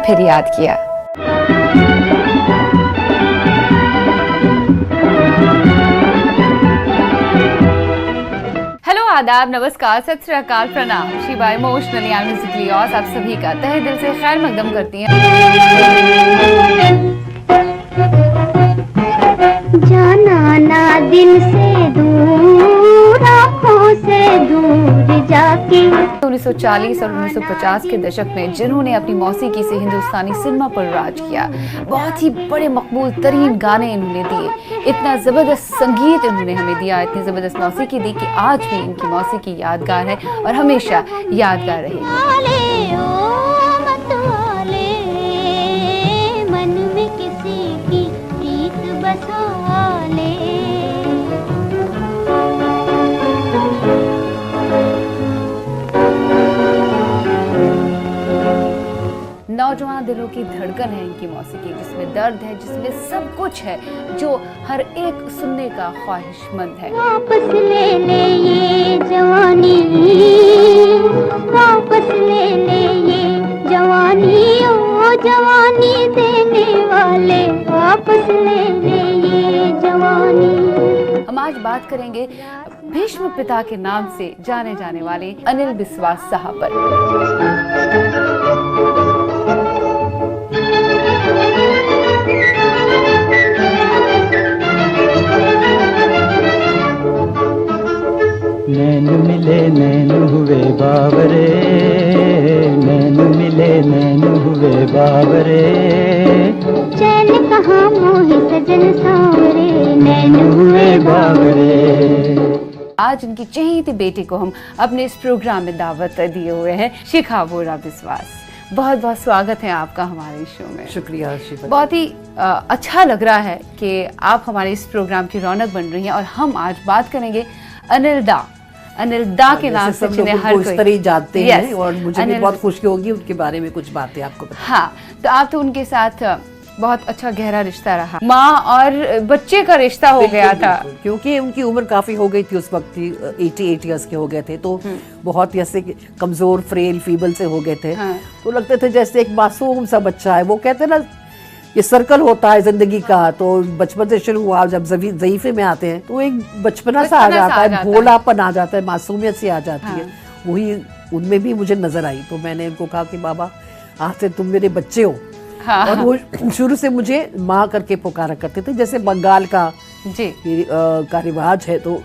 फिर याद किया। हेलो, आदाब, नमस्कार, सत श्री अकाल, प्रणाम। शिवा इमोशनली आई म्यूजिकली और आप सभी का तहे दिल से खैर मकदम करती हैं। जाना ना दिल से दूर, आँखों से दूर जाके। 1940 और 1950 के दशक में जिन्होंने अपनी मौसीकी से हिंदुस्तानी सिनेमा पर राज किया, बहुत ही बड़े मकबूल तरीन गाने इन्होंने दिए, इतना जबरदस्त संगीत इन्होंने हमें दिया, इतनी जबरदस्त मौसीकी दी कि आज भी इनकी मौसीकी यादगार है और हमेशा यादगार रहेगी। मन में किसी की प्रीत बसा ले। नौजवान दिलों की धड़कन है इनकी मौसीकी, जिसमें दर्द है, जिसमें सब कुछ है जो हर एक सुनने का ख्वाहिशमंद है। वापस ले ले ये जवानी, वापस ले ले ये जवानी, ओ जवानी देने वाले, वापस ले ले ये जवानी। हम आज बात करेंगे भीष्म पिता के नाम से जाने जाने वाले अनिल बिस्वास साहब पर। नैन मिले नैन हुए बावरे, नैन मिले नैन हुए बावरे, चैन कहाँ मोहि सजन सांवरे, नैन हुए बावरे। आज इनकी चहेती बेटी को हम अपने इस प्रोग्राम में दावत दिए हुए हैं, शिखा वोरा बिस्वास। बहुत बहुत स्वागत है आपका हमारे शो में। शुक्रिया शिवा। बहुत ही अच्छा लग रहा है कि आप हमारे इस प्रोग्राम की रौनक बन रही हैं और हम आज बात करेंगे अनिल दा के नाम से जिन्हें हर कोई इस तरह जानते हैं। Yes, और मुझे भी बहुत खुशी होगी उनके बारे में कुछ बातें आपको बताएं। हाँ, तो आप तो उनके साथ बहुत अच्छा गहरा रिश्ता रहा, माँ और बच्चे का रिश्ता हो गया था, क्योंकि उनकी उम्र काफी हो गई थी उस वक्त, 88 इयर्स के हो गए थे, तो बहुत ही ऐसे कमजोर फ्रेल फीबल से हो गए थे। हाँ। तो लगते थे जैसे एक मासूम सा बच्चा है। वो कहते ना ये सर्कल होता है जिंदगी का, तो बचपन से शुरू हुआ, जब ज़ईफ़े में आते हैं तो एक बचपना सा आ जाता है, भोलापन आ जाता है, मासूमियत सी आ जाती है। वही उनमें भी मुझे नजर आई। तो मैंने उनको कहा कि बाबा आज से तुम मेरे बच्चे हो। और वो शुरू से मुझे माँ करके पुकारा करते थे, जैसे बंगाल का जी का रिवाज है। तो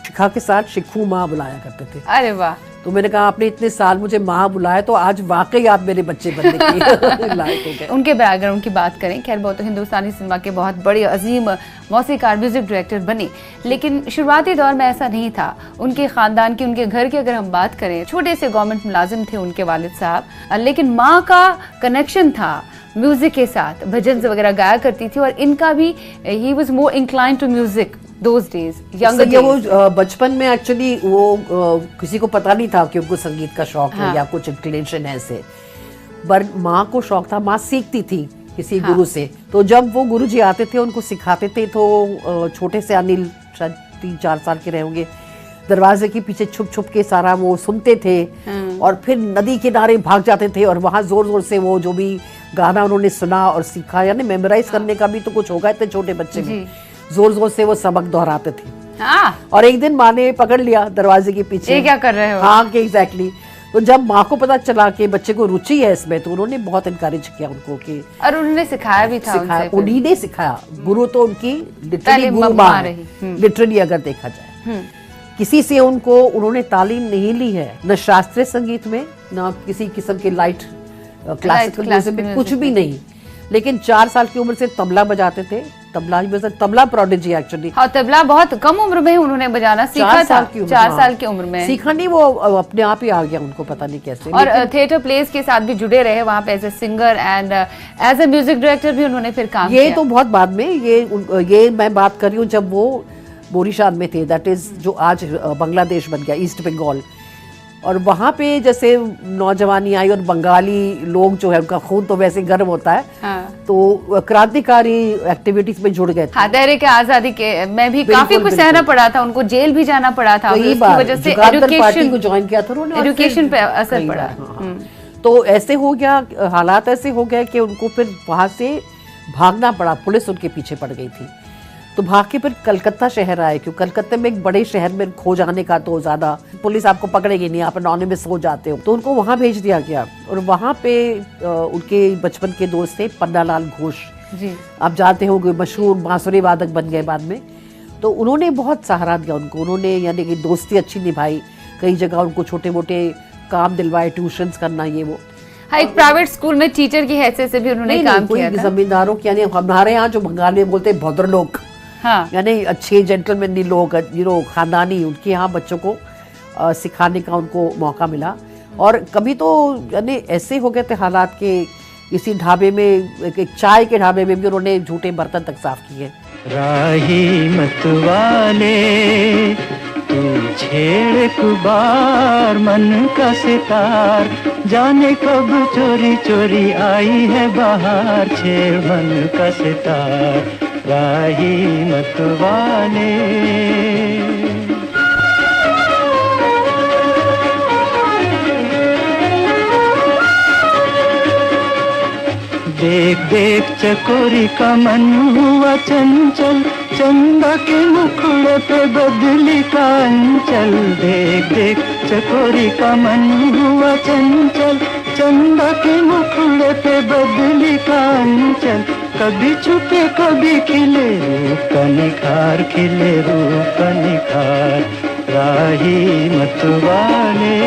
शिखा के साथ शिखू माँ बुलाया करते थे। अरे वाह। तो मैंने कहा आपने इतने साल मुझे माँ बुलाया, तो आज वाकई आप मेरे बच्चे बनने के लायक हो गए। उनके बैकग्राउंड की बात करें, खैर वो तो हिंदुस्तानी सिनेमा के बहुत बड़े अजीम मौसीकार, म्यूजिक डायरेक्टर बने, लेकिन शुरुआती दौर में ऐसा नहीं था। उनके खानदान की, उनके घर की अगर हम बात करें, छोटे से गवर्नमेंट मुलाजिम थे उनके वालिद साहब, लेकिन माँ का कनेक्शन था म्यूजिक के साथ, भजन वगैरह गाया करती थी और इनका भी he was more inclined to music those days, younger days. वो बचपन में एक्चुअली वो किसी को पता नहीं था कि उनको संगीत का शौक है या कुछ इंक्लिनेशन है ऐसे, पर माँ को शौक था, माँ सीखती थी किसी गुरु से। तो जब वो गुरुजी आते थे उनको सिखाते थे, तो छोटे से अनिल शायद 3-4 साल के रहे होंगे, दरवाजे के पीछे छुप छुप के सारा वो सुनते थे और फिर नदी किनारे भाग जाते थे और वहां जोर जोर से वो जो भी गाना उन्होंने सुना और सीखा, यानी मेमोराइज करने का भी तो कुछ होगा इतने छोटे बच्चे में, जोर जोर से वो सबक दोहराते थे। और एक दिन माँ ने पकड़ लिया दरवाजे के पीछे, ये क्या कर रहे हो? हाँ कि एग्जैक्टली। तो जब माँ को पता चला कि बच्चे को रुचि है इसमें, तो उन्होंने बहुत इनकरेज किया उनको कि, और उन्होंने सिखाया भी था, उन्हीं ने सिखाया। गुरु तो उनकी लिटरली गुरु माँ रही, लिटरली अगर देखा जाए। किसी से उन्होंने तालीम नहीं ली है, न शास्त्रीय संगीत में, न किसी किस्म के लाइट क्लासिकल म्यूजिक में, कुछ भी नहीं। लेकिन 4 साल की उम्र से तबला बजाते थे। Tabla prodigy actually. हाँ, तबला बहुत कम उम्र में उन्होंने बजाना सीखा था। 4 साल की उम्र में सीखा नहीं, वो अपने आप ही आ गया, उनको पता नहीं कैसे। और थिएटर प्लेस के साथ भी जुड़े रहे वहाँ पे as a singer and as a music director भी उन्होंने फिर काम किया। ये तो बहुत बाद में, ये मैं बात कर रही हूँ जब वो बोरीशान में थे, दैट इज जो आज बांग्लादेश बन गया, ईस्ट बंगाल। और वहाँ पे जैसे नौजवानी आई और बंगाली लोग जो है उनका खून तो वैसे गर्म होता है। तो क्रांतिकारी एक्टिविटीज में जुड़ गए थे। हाँ, तहरीक आजादी के मैं भी काफी कुछ सहना पड़ा था, उनको जेल भी जाना पड़ा था, उसकी वजह से एजुकेशन को ज्वाइन किया था उन्होंने, एजुकेशन पे असर पड़ा। तो ऐसे हो गया, हालात ऐसे हो गए कि उनको फिर वहाँ से भागना पड़ा, पुलिस उनके पीछे पड़ गई थी। तो भाग के फिर कलकत्ता शहर आए, क्योंकि कलकत्ते में एक बड़े शहर में खो जाने का तो ज़्यादा पुलिस आपको पकड़ेगी नहीं, आप एनोनिमस हो जाते हो, तो उनको वहाँ भेज दिया गया। और वहाँ पे उनके बचपन के दोस्त थे पन्नालाल घोष जी, आप जानते हो, मशहूर बांसुरी वादक बन गए बाद में। तो उन्होंने बहुत सहारा दिया उनको, उन्होंने यानी कि दोस्ती अच्छी निभाई, कई जगह उनको छोटे मोटे काम दिलवाए, ट्यूशंस करना ये वो। हाँ, एक प्राइवेट स्कूल में टीचर की हैसियत से भी उन्होंने काम किया था। जमींदारों के, यानी हमारे यहाँ जो बंगाल में बोलते हैं भद्रलोक, हाँ, यानी अच्छे जेंटलमैनली लोग, खानदानी, उनके यहाँ बच्चों को सिखाने का उनको मौका मिला। और कभी तो यानी ऐसे हो गए थे हालात के इसी ढाबे में, एक चाय के ढाबे में भी उन्होंने झूठे बर्तन तक साफ किए। राही मत वाले तू छेड़ कुबार मन का सितार, जाने कब चोरी चोरी आई है बाहर, छेड़ मन का सितार राही मत वाले। देख देख चकोरी का मन हुआ चंचल, चंदा के मुखड़े पे बदली का अंचल। देख देख चकोरी का मन हुआ चंचल, चंदा के मुखड़े पे बदली का अंचल। कभी छुपे कभी खिले रूप का निखार, खिले रूप का निखार राही मत वाले।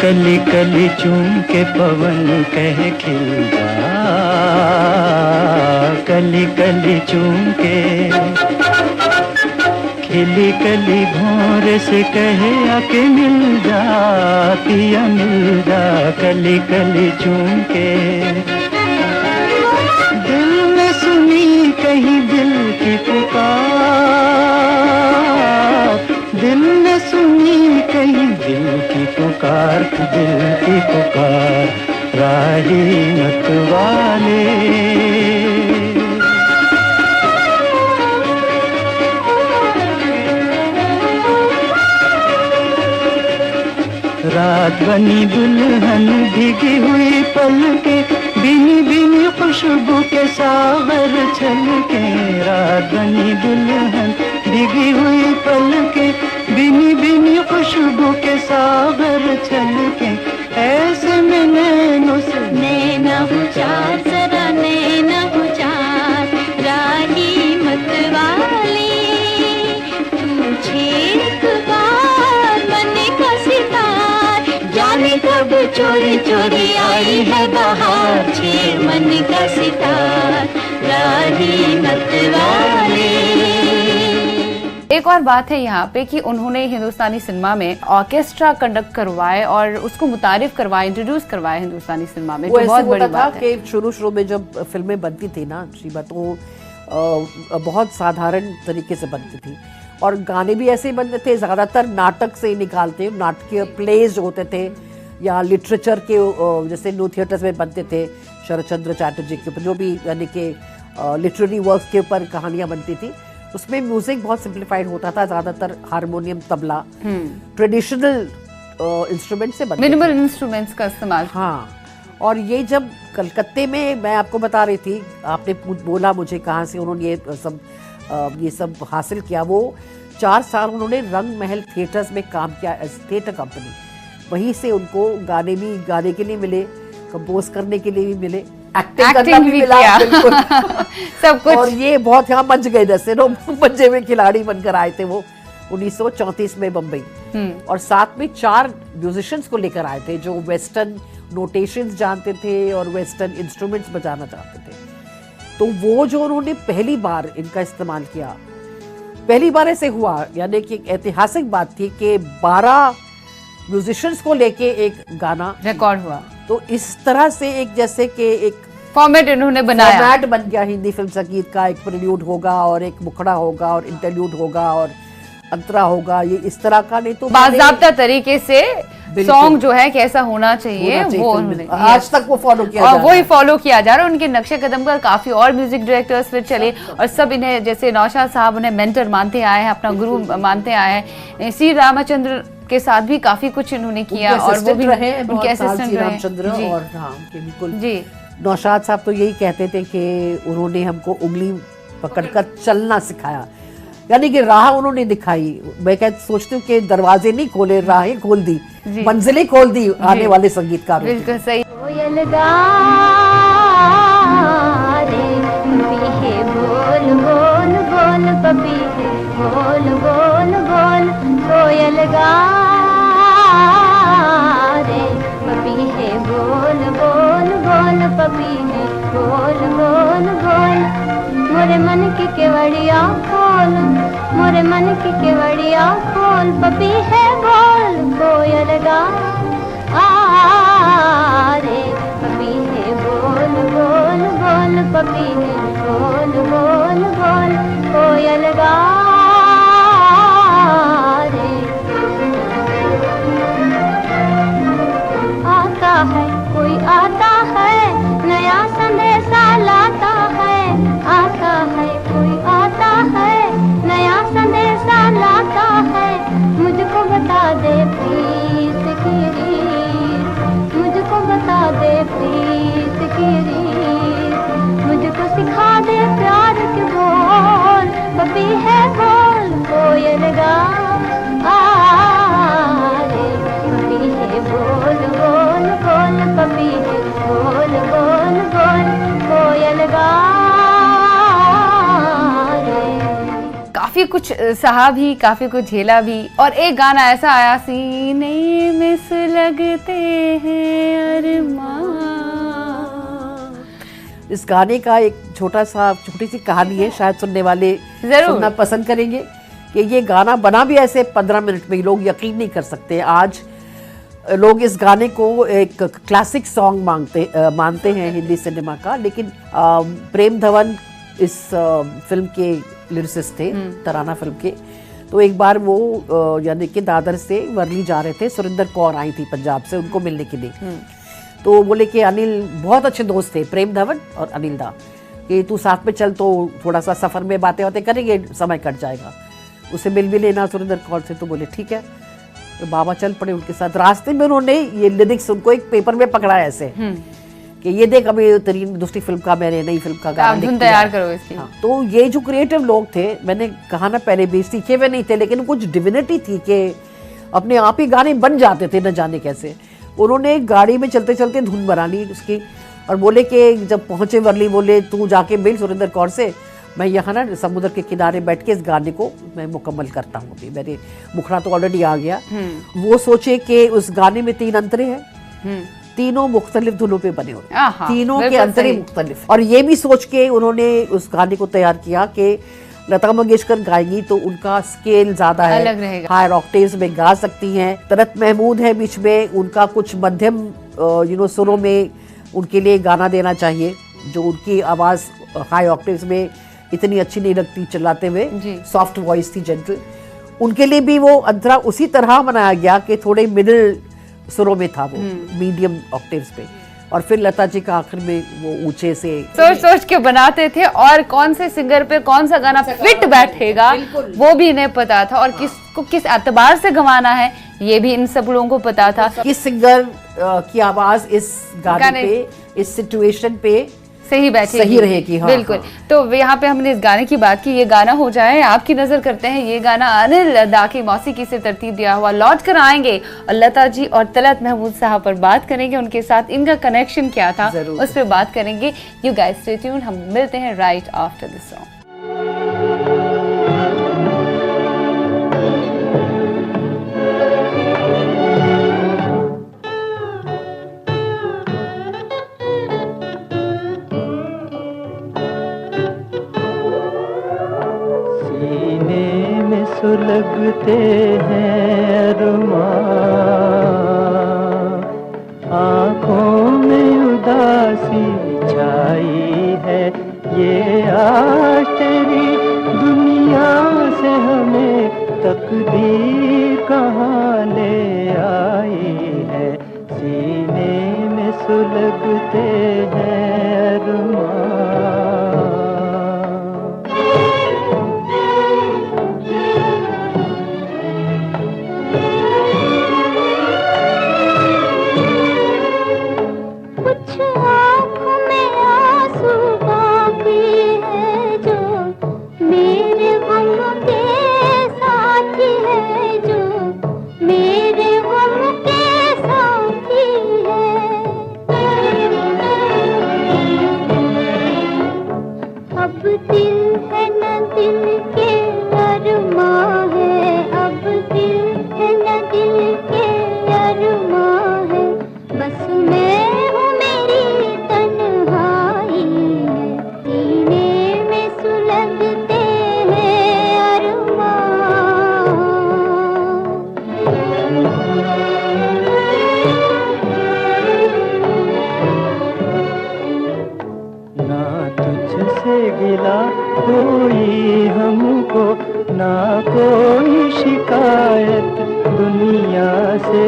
कली कली चूम के पवन कह खिल जा, कली कली चूम के खिली कली भोर से कहे आके मिल जा, पिया मिल जा, कली कली चूम के। दिल ने सुनी कहीं दिल की पुकार, दिल ने सुनी कहीं दिल की पुकार, दिल की पुकार राही मत वाले। रात बनी दुल्हन भीगी हुई पलके, बिनी बिनी खुशबू के सागर छलके। रात बनी दुल्हन भीगी हुई पलके, बिनी बिनी खुशबू के सागर छलके। ऐसे में नैनों से नैना हुचार, जरा नैना हुचार राही मत वाली, तू छेड़ बार मन का सितार, जाने कब चोरी चोरी आई है बाहर, छेड़ मन का सितार राही मत वाली। एक और बात है यहाँ पे कि उन्होंने हिंदुस्तानी सिनेमा में ऑर्केस्ट्रा कंडक्ट करवाए और उसको मुतारिफ करवाए, इंट्रोड्यूस करवाए हिंदुस्तानी सिनेमा में। वो तो बहुत बड़ी था बात है कि शुरू में जब फिल्में बनती थी ना शीबा, तो बहुत साधारण तरीके से बनती थी और गाने भी ऐसे ही बनते थे, ज्यादातर नाटक से ही निकालते, नाटकीय प्लेज होते थे या लिटरेचर के, जैसे न्यू थिएटर्स में बनते थे शरद चंद्र चैटर्जी के ऊपर, जो भी यानी कि लिटरेरी वर्क्स के ऊपर कहानियां बनती थी। उसमें म्यूजिक बहुत सिंप्लीफाइड होता था, ज्यादातर हारमोनियम, तबला, ट्रेडिशनल इंस्ट्रूमेंट से बनते, मिनिमल इंस्ट्रूमेंट्स का इस्तेमाल। हाँ, और ये जब कलकत्ते में, मैं आपको बता रही थी, आपने बोला मुझे कहाँ से उन्होंने ये सब हासिल किया। वो 4 साल उन्होंने रंग महल थिएटर्स में काम किया एज थिएटर कंपनी। वहीं से उनको गाने के लिए मिले, कंपोज करने के लिए भी मिले, एक्टिंग करना भी मिला, सब कुछ। और ये बहुत यहाँ मंच गए, जैसे नो मंजे में खिलाड़ी बनकर आए थे वो 1934 में बम्बई। और साथ में 4 म्यूजिशियंस को लेकर आए थे जो वेस्टर्न नोटेशंस जानते थे और वेस्टर्न इंस्ट्रूमेंट्स बजाना चाहते थे। तो वो जो उन्होंने पहली बार इनका इस्तेमाल किया, पहली बार ऐसे हुआ, यानी कि ऐतिहासिक बात थी कि 12 म्यूजिशियंस को लेके एक गाना रिकॉर्ड हुआ। तो इस तरह से एक, जैसे कि एक फॉर्मेट इन्होंने बनाया, फॉर्मेट बन गया हिंदी फिल्म संगीत का। एक प्रेल्यूड होगा और एक मुखड़ा होगा और इंटरल्यूड होगा और अंतरा होगा, ये इस तरह का नहीं तो बाज़ाब्ता तरीके से बिल्कुल। सॉन्ग जो है कैसा होना चाहिए वो फिल्म में। उन्होंने आज तक वो फॉलो किया और जा वही रहा है। फॉलो किया जा रहा है। उनके नक्शे कदम पर काफी और म्यूजिक डायरेक्टर्स फिर चले और सब इन्हें, जैसे नौशाद साहब उन्हें मेंटर मानते आए हैं, अपना गुरु मानते आए हैं। सी रामाचंद्र के साथ भी काफी कुछ इन्होंने किया और वो भी रहे उनके असिस्टेंट रहे। रामचंद्र जी। और हाँ बिल्कुल जी नौशाद साहब तो यही कहते थे कि उन्होंने हमको उंगली पकड़कर चलना सिखाया, यानी कि राह उन्होंने दिखाई। मैं सोचती हूँ कि दरवाजे नहीं खोले, राहें खोल दी, जी। मंजिलें खोल दी आने वाले संगीतकारों की। बिल्कुल सही। कोयल गा रे पपी है बोल बोल बोल, पपी है बोल बोल बोल, कोयल गा रे पपी है बोल बोल बोल, पपी है बोल बोल बोल। मोरे मन की केवड़िया खोल, मोरे मन की केवड़िया खोल, पपी है बोल कोयल गा रे पपी है बोल बोल बोल, पपी है बोल बोल बोल, कोयल गा रे। आता है कोई आता है, नया संदेशा लाता है, आता है कोई आता है, नया संदेशा लाता है। मुझको बता दे प्रीत की रीत, मुझको बता दे प्रीत की रीत, मुझको सिखा दे प्यार के बोल, पपी है बोल कोयल गा रे पपी है बोल बोल बोल, पपी है बोल बोल बोल, कोयल गा रे। काफी कुछ सहा भी, काफी कुछ झेला भी। और एक गाना ऐसा आया, सीने में से लगते हैं अरमान। इस गाने का एक छोटी सी कहानी है, शायद सुनने वाले जरूर। सुनना पसंद करेंगे कि ये गाना बना भी ऐसे 15 मिनट में, लोग यकीन नहीं कर सकते। आज लोग इस गाने को एक क्लासिक सॉन्ग मानते हैं हिंदी सिनेमा का, लेकिन प्रेम धवन इस फिल्म के लिरिसिस्ट थे, तराना फिल्म के। तो एक बार वो यानी कि दादर से वर्ली जा रहे थे, सुरिंदर कौर आई थी पंजाब से उनको मिलने के लिए। तो बोले कि अनिल, बहुत अच्छे दोस्त थे प्रेम धवन और अनिल दा, कि तू साथ में चल तो थोड़ा सा सफर में बातें करेंगे, समय कट जाएगा, उसे मिल भी लेना सुरिंदर कौर से। तो बोले ठीक है, तो बाबा चल पड़े उनके साथ। रास्ते में उन्होंने ये लिरिक्स उनको एक पेपर में पकड़ाया ऐसे कि ये देख, अभी तेरी दूसरी फिल्म का, मैंने नई फिल्म का गाना धुन तैयार करो इसकी। हाँ, तो ये जो क्रिएटिव लोग थे, मैंने कहा ना पहले भी, सीखे हुए नहीं थे, लेकिन कुछ डिविनिटी थी कि अपने आप ही गाने बन जाते थे, न जाने कैसे। उन्होंने गाड़ी में चलते चलते धुन बना ली उसकी, और बोले कि जब पहुंचे वर्ली, बोले तू जाके मिल सुरिंदर कौर से, मैं यहाँ ना समुद्र के किनारे बैठ के इस गाने को मैं मुकम्मल करता हूँ। अभी मेरे मुखड़ा तो ऑलरेडी आ गया। वो सोचे कि उस गाने में 3 अंतरे हैं, तीनों मुख्तलिफ धुनों पे बने होते, तीनों के अंतरे मुख्तलिफ। और ये भी सोच के उन्होंने उस गाने को तैयार किया कि लता मंगेशकर गाएंगी तो उनका स्केल ज्यादा है, अलग रहेगा, हायर ऑक्टेव्स में गा सकती हैं। तरत महमूद है बीच में, उनका कुछ मध्यम सुरों में उनके लिए गाना देना चाहिए, जो उनकी आवाज हाई ऑक्टेव्स में इतनी अच्छी नहीं लगती चिल्लाते हुए, सॉफ्ट वॉइस थी, जेंटल। उनके लिए भी वो अंतरा उसी तरह बनाया गया कि थोड़े मिडिल सुरों में था, वो मीडियम ऑक्टेव्स पे। और फिर लता जी का आखिर में वो ऊंचे से सोच के बनाते थे, और कौन से सिंगर पे कौन सा गाना फिट बैठेगा वो भी इन्हें पता था, और किसको किस एतबार से गवाना है ये भी इन सब लोगों को पता था। किस सिंगर की आवाज इस गाने पे, इस सिचुएशन पे सही बैठेगी, सही रहेगी। हाँ, बिल्कुल। हाँ। तो यहाँ पे हमने इस गाने की बात की, ये गाना हो जाए, आपकी नजर करते हैं ये गाना अनिल दा की मौसीकी से तरतीब दिया हुआ। लौट कर आएंगे और लता जी और तलत महमूद साहब पर बात करेंगे, उनके साथ इनका कनेक्शन क्या था उस पर बात करेंगे। यू गाइस स्टे ट्यून्ड, हम मिलते हैं राइट आफ्टर दिस सॉन्ग। सुलगते हैं अरमान, आँखों में उदासी छाई है, ये आज तेरी दुनिया से हमें तकदीर कहाँ ले आई है, सीने में सुलगते हैं अरमान। गिला कोई हमको, ना कोई शिकायत दुनिया से।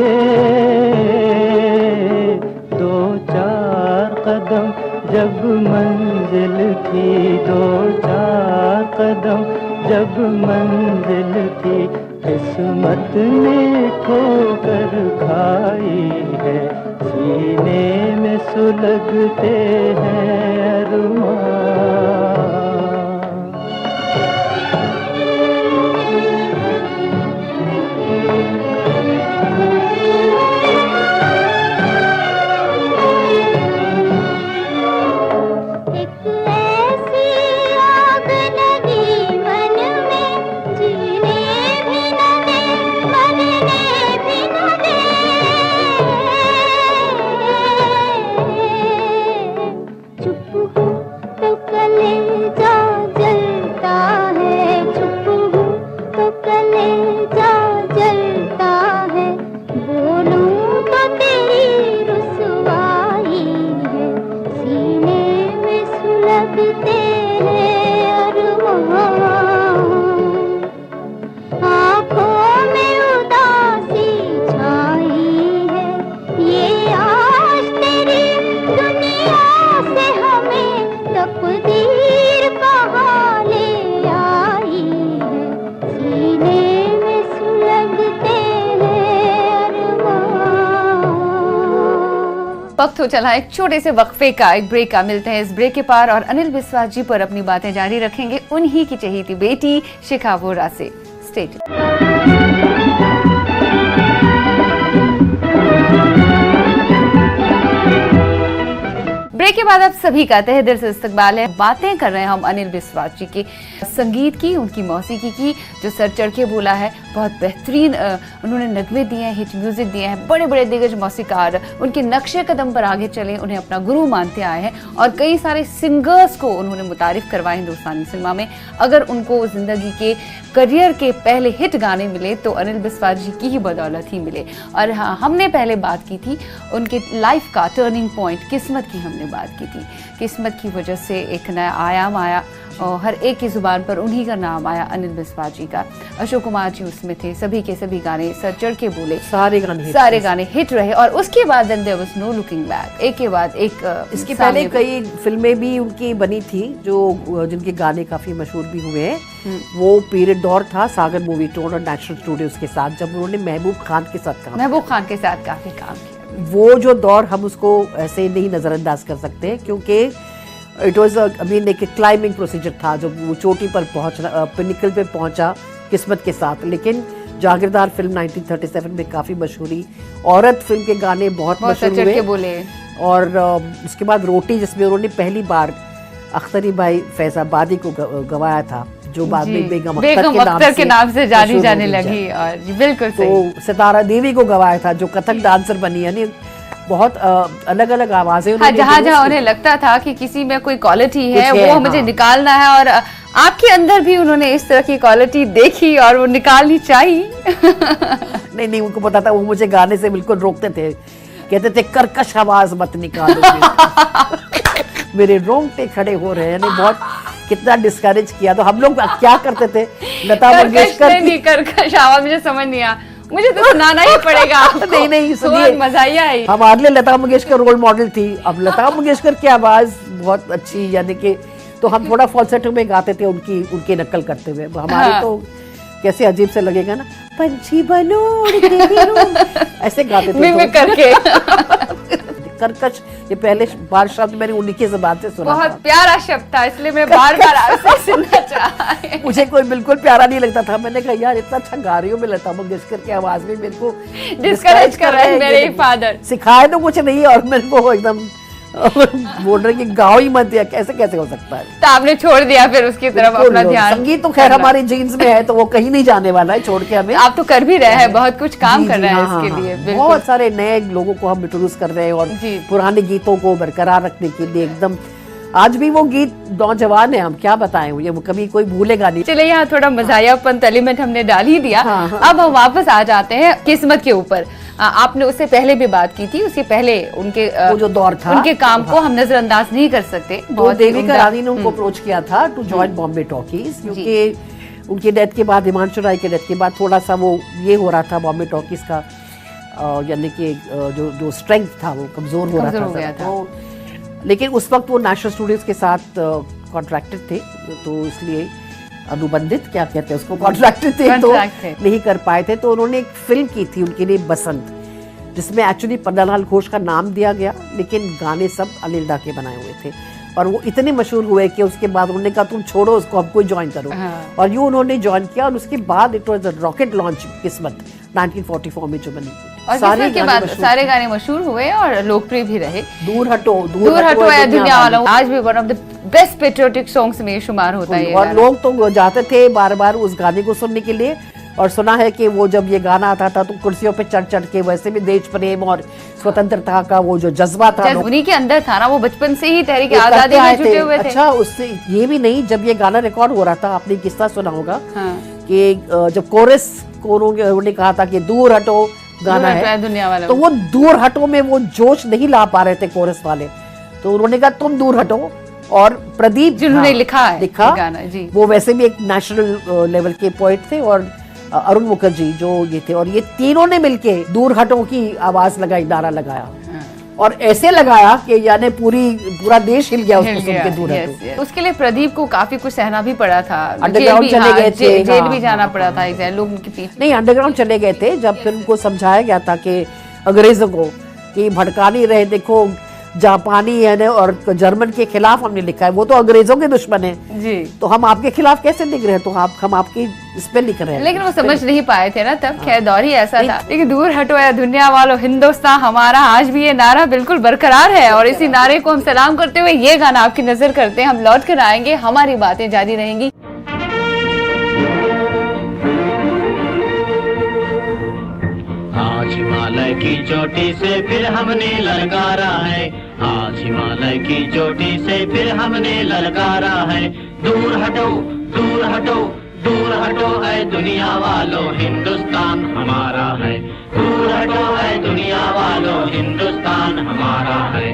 दो चार कदम जब मंजिल थी, दो चार कदम जब मंजिल थी, किस्मत ने ठोकर खाई है, सीने में सुलगते हैं अरमान। वक्त हो चला एक छोटे से वक्फे का, एक ब्रेक का। मिलते हैं इस ब्रेक के पार और अनिल बिस्वास जी पर अपनी बातें जारी रखेंगे उन्हीं की चहेती बेटी शिखा वोरा से। Stay tuned. ब्रेक के बाद आप सभी का तहे दिल से इस्तकबाल है। बातें कर रहे हैं हम अनिल बिस्वास जी के संगीत की, उनकी मौसीकी की, जो सर चढ़ के बोला है। बहुत बेहतरीन उन्होंने नगमे दिए हैं, हिट म्यूजिक दिए हैं। बड़े बड़े दिग्गज मौसीकार उनके नक्शे कदम पर आगे चले, उन्हें अपना गुरु मानते आए हैं और कई सारे सिंगर्स को उन्होंने मुतारिफ करवाए हिंदुस्तानी सिनेमा में। अगर उनको जिंदगी के करियर के पहले हिट गाने मिले तो अनिल बिस्वास जी की ही बदौलत ही मिले। और हाँ, हमने पहले बात की थी उनके लाइफ का टर्निंग पॉइंट, किस्मत की हमने बात की थी। किस्मत की वजह से एक नया आयाम आया और हर एक की जुबान पर उन्हीं का नाम आया, अनिल बिस्वास जी का। अशोक कुमार जी उसमें थे, सभी के सभी गाने सर चढ़ के बोले, सारे गाने हिट रहे। और उसके बाद then there was no looking back, एक के बाद एक। इसके पहले कई फिल्में भी उनकी बनी थी जो जिनके गाने काफी मशहूर भी हुए हैं। वो पीरियड दौर था सागर मूवी टोन और नेशनल स्टूडियोज के साथ, जब उन्होंने महबूब खान के साथ काफी काम किया। वो जो दौर हम उसको ऐसे नहीं नजरअंदाज कर सकते, क्योंकि इट वॉज एक क्लाइंबिंग प्रोसीजर था। जब वो चोटी पर पहुंचना, पिनिकल पे पहुंचा किस्मत के साथ। लेकिन जागीरदार फिल्म 1937 में काफी मशहूरी, औरत फिल्म के गाने बहुत मशहूर हुए। और उसके बाद रोटी, जिसमें उन्होंने पहली बार अख्तरी भाई फैजाबादी को गवाया था, जो बाद में बेगम अख्तर के नाम से जानी जाने लगी। और बिल्कुल तो सितारा देवी को गवाया था, जो कथक डांसर बनी। यानी बहुत अलग अलग आवाजें। हाँ, जहाँ उन्हें लगता था कि किसी में कोई क्वालिटी है वो मुझे निकालना है, और आपके अंदर भी उन्होंने इस तरह की क्वालिटी देखी और वो निकालनी चाहिए। नहीं, उनको पता था। वो मुझे गाने से बिल्कुल रोकते थे, कहते थे कर्कश आवाज मत निकालो। मेरे रोंगटे खड़े हो रहे हैं। बहुत कितना डिस्करेज किया। तो हम लोग क्या करते थे, लता मंगेशकर नहीं कर्कश आवाज मुझे समझ नहीं आया, मुझे तो सुनाना ही पड़ेगा आपको। नहीं सुनिए, मजा ही आई। हमारे लिए लता मंगेशकर रोल मॉडल थी। अब लता मंगेशकर की आवाज बहुत अच्छी, यानी कि तो हम थोड़ा फॉल्सेटो में गाते थे उनकी नकल करते हुए। हमारे हाँ। तो कैसे अजीब से लगेगा ना, पंछी बनो ऐसे गाते थे मिमिक करके। कर्कश, ये पहले बार शब्द मैंने उन्हीं की ज़बान से सुना बहुत था। प्यारा शब्द था, इसलिए मैं बार बार आपसे सुनना चाहा है। मुझे कोई बिल्कुल प्यारा नहीं लगता था। मैंने कहा यार इतना अच्छा गा रही हूँ मैं, लता मंगेशकर की आवाज में मेरे को डिस्करेज कर रहे हैं मेरे फादर। सिखाए तो कुछ नहीं और मेरे को एकदम बोल रहे कि गाओ ही मत दिया, कैसे कैसे हो सकता है। तो आपने छोड़ दिया फिर उसकी तरफ अपना ध्यान। संगीत तो खैर हमारे जीन्स में है, तो वो कहीं नहीं जाने वाला है छोड़ के हमें। आप तो कर भी रहे हैं, बहुत कुछ काम जी, कर जी, रहे हैं हाँ, इसके हाँ, लिए। हाँ। बिल्कुल। बहुत सारे नए लोगों को हम इंट्रोड्यूस कर रहे हैं और जी। पुराने गीतों को बरकरार रखने के लिए एकदम आज भी वो गीत नौजवान है, हम क्या बताएं, ये कभी कोई भूलेगा नहीं। चलिए यहाँ थोड़ा मजायापन एलिमेंट हमने डाल ही दिया। हाँ, हाँ। अब हम वापस आ जाते हैं किस्मत के ऊपर। आपने उससे पहले भी बात की थी, उसके पहले उनके वो जो दौर था, उनके काम को हम नजरअंदाज नहीं कर सकते। तो बहुत ही देविका उम्दा। रानी ने उनको अप्रोच किया था टू जॉइन बॉम्बे टॉकीज, क्योंकि उनकी डेथ के बाद, हिमांशु राय के डेथ के बाद थोड़ा सा वो ये हो रहा था बॉम्बे टॉकीज का, यानी कि जो स्ट्रेंथ था वो कमजोर हो रहा था। तो लेकिन उस वक्त वो नेशनल स्टूडियोज के साथ कॉन्ट्रैक्टेड थे, तो इसलिए अनुबंधित क्या कहते हैं उसको, कॉन्ट्रैक्टेड थे, तो नहीं कर पाए थे। तो उन्होंने एक फिल्म की थी उनके लिए बसंत, जिसमें एक्चुअली पन्नालाल घोष का नाम दिया गया, लेकिन गाने सब अनिल डा के बनाए हुए थे। और वो इतने मशहूर हुए कि उसके बाद उन्होंने कहा तुम छोड़ो उसको, हमको ज्वाइन करो। और यूँ उन्होंने ज्वाइन किया और उसके बाद it was a rocket launch किस्मत 1944 में जो बनी। और किस्मत के बाद सारे गाने मशहूर हुए और लोकप्रिय भी रहे। दूर हटो है दुनिया वालों, आज भी one of the best patriotic songs में शुमार होता है। और लोग तो जाते थे बार बार उस गाने को सुनने के लिए। और सुना है कि वो जब ये गाना आता था तो कुर्सियों पे चढ़ चढ़ के, वैसे भी देश प्रेम और स्वतंत्रता का वो जो जज्बा था उन्हीं के अंदर था ना, वो बचपन से ही तहरीक आजादी में जुटे हुए थे। अच्छा, उससे ये भी नहीं, जब ये गाना रिकॉर्ड हो रहा था, आपने किस्सा सुना होगा कि जब कोरस को उन्होंने कहा था कि दूर हटो गाना है दुनिया वाला, तो वो दूर हटो में वो जोश नहीं ला पा रहे थे कोरस वाले, तो उन्होंने कहा तुम दूर हटो। और प्रदीप जिन्होंने लिखा गाना, जी, वो वैसे भी एक नेशनल लेवल के पोएट थे, और अरुण मुखर्जी जो ये थे, और ये तीनों ने मिलके दूर हटो की आवाज लगाई, नारा लगाया। और ऐसे लगाया कि यानी पूरा देश हिल गया उसको सुन के दूर हटो। उसके लिए प्रदीप को काफी कुछ सहना भी पड़ा था, अंडरग्राउंड चले गए थे, जेल भी जाना पड़ा था, लोग उनके पीछे नहीं अंडरग्राउंड चले गए थे। जब फिर उनको समझाया गया था कि अंग्रेजों को कि भड़का नहीं रहे, देखो जापानी है और जर्मन के खिलाफ हमने लिखा है, वो तो अंग्रेजों के दुश्मन है जी, तो हम आपके खिलाफ कैसे लिख रहे हैं, तो हम आपकी इस पे लिख रहे हैं। लेकिन वो समझ नहीं पाए थे ना तब। खैर दौर ही ऐसा था। लेकिन दूर हटो या दुनिया वालों, हिंदुस्तान हमारा, आज भी ये नारा बिल्कुल बरकरार है। और इसी नारे को हम सलाम करते हुए ये गाना आपकी नजर करते हैं। हम लौट कर आएंगे, हमारी बातें जारी रहेंगी। आज हिमालय की चोटी से फिर हमने ललकारा है, आज हिमालय की चोटी से फिर हमने ललकारा है। दूर हटो दूर हटो दूर हटो है दुनिया वालों, हिंदुस्तान हमारा है। दूर हटो है दुनिया वालों, हिंदुस्तान हमारा है।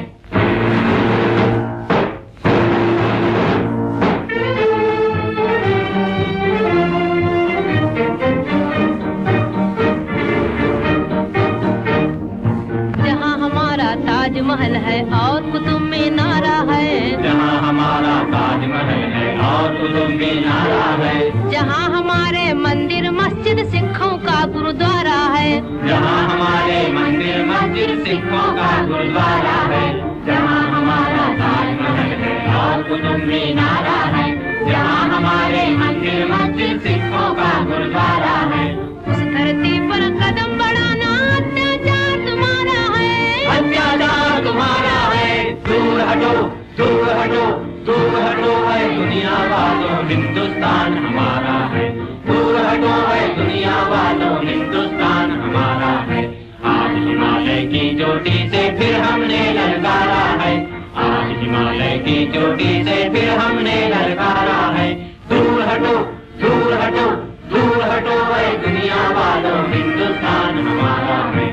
ताजमहल है और कुतुब मीनारा है, जहाँ हमारा ताजमहल है और कुतुब मीनारा है। जहाँ हमारे मंदिर मस्जिद सिखों का गुरुद्वारा है, जहाँ हमारे मंदिर मस्जिद सिखों का गुरुद्वारा है। जहाँ हमारा ताजमहल है और कुतुब मीनारा है, जहाँ हमारे मंदिर मस्जिद सिखों का गुरुद्वारा है। उस धरती पर कदम बढ़ाना अत्याचार तुम्हारा है, अत्याचार तुम्हारा है। दूर हटो दूर हटो दूर हटो है दुनिया वालों, हिंदुस्तान हमारा है। दूर हटो है दुनिया वालों, हिंदुस्तान हमारा है। आज हिमालय की चोटी से फिर हमने ललकारा है, आज हिमालय की चोटी से फिर हमने ललकारा है। दूर हटो दूर हटो दूर हटो है दुनिया वालों, हिंदुस्तान हमारा है।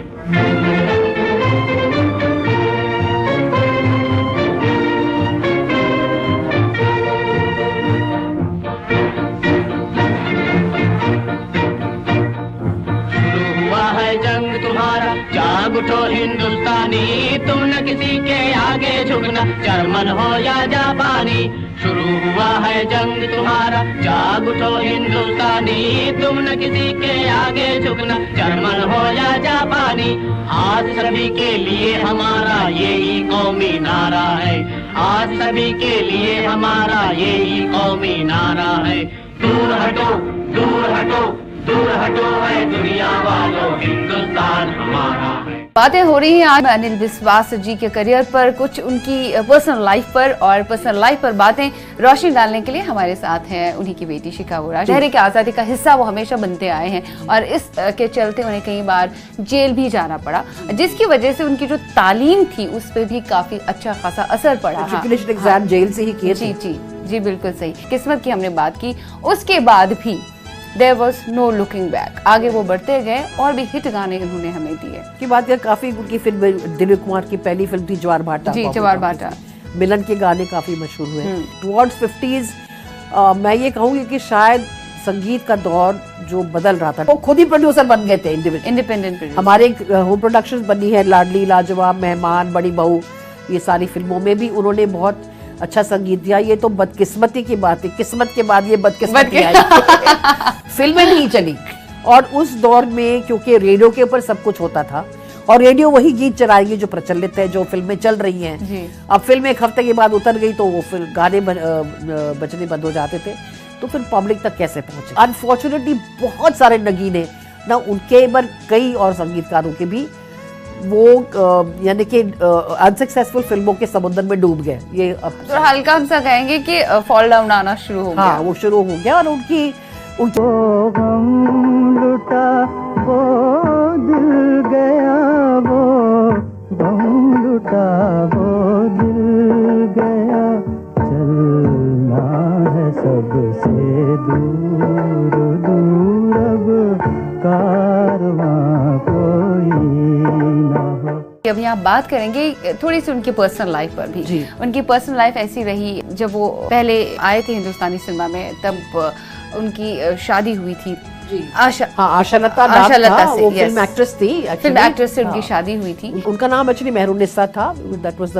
किसी के आगे झुकना, जर्मन हो या जापानी, शुरू हुआ है जंग तुम्हारा, जाग उठो हिंदुस्तानी, तुम न किसी के आगे झुकना, जर्मन हो या जापानी। आज सभी के लिए हमारा यही कौमी नारा है, आज सभी के लिए हमारा यही कौमी नारा है। दूर हटो, दूर हटो, दूर हटो है दुनिया वालों, हिंदुस्तान हमारा है। बातें हो रही हैं आज अनिल विश्वास जी के करियर पर, कुछ उनकी पर्सनल लाइफ पर, और पर्सनल लाइफ पर बातें रोशनी डालने के लिए हमारे साथ हैं उन्हीं की बेटी शिखा वोरा। तहरीक आज़ादी का हिस्सा वो हमेशा बनते आए हैं और इस के चलते उन्हें कई बार जेल भी जाना पड़ा, जिसकी वजह से उनकी जो तालीम थी उस पर भी काफी अच्छा खासा असर पड़ा। मैट्रिकुलेशन एग्जाम जेल से ही किए थे। जी जी जी, बिल्कुल सही। किस्मत की हमने बात की, उसके बाद भी There was no looking back, आगे वो बढ़ते गए और भी हिट गाने उन्होंने हमें दिए। की बात कर, काफी उनकी फिल्म दिलीप कुमार की पहली फिल्म थी ज्वार भाटा। जी, ज्वार भाटा। मिलन के गाने काफी मशहूर हुए। टुवर्ड्स 50s मैं ये कहूँगी कि शायद संगीत का दौर जो बदल रहा था, वो खुद ही प्रोड्यूसर बन गए थे, इंडिपेंडेंट। हमारे होम प्रोडक्शंस बनी है, लाडली, लाजवाब, मेहमान, बड़ी बहू, ये सारी फिल्मों में भी उन्होंने बहुत अच्छा संगीत दिया। ये तो बदकिस्मती की बात है, किस्मत के बाद ये बदकिस्मती आई। फिल्में नहीं चली, और उस दौर में क्योंकि रेडियो के ऊपर सब कुछ होता था, और रेडियो वही गीत चलाएगी जो प्रचलित है, जो फिल्में चल रही हैं। अब फिल्म एक हफ्ते के बाद उतर गई तो वो फिर गाने बजने बंद हो जाते थे, तो फिर पब्लिक तक कैसे पहुंचे। अनफॉर्चुनेटली बहुत सारे नगीने ना, उनके पर कई और संगीतकारों के भी वो यानी कि अनसक्सेसफुल फिल्मों के समुद्र में डूब गए। ये अब तो हल्का हम सा कहेंगे कि फॉल डाउन आना शुरू हो गया। हाँ, वो शुरू हो गया, और उनकी वो गम लुटा, वो दिल गया, वो गम लुटा, वो दिल गया, चलना है सबसे दूर दूर, अब कारवां कोई ना हो। अभी आप बात करेंगे थोड़ी सी उनकी पर्सनल लाइफ पर भी। उनकी पर्सनल लाइफ ऐसी रही, जब वो पहले आए थे हिंदुस्तानी सिनेमा में तब उनकी शादी हुई थी आशा लता से, वो फिल्म एक्ट्रेस थी, फिल्म एक्ट्रेस से उनकी शादी हुई थी। उनका नाम एक्चुअली मेहरुन्निसा था, दैट वाज द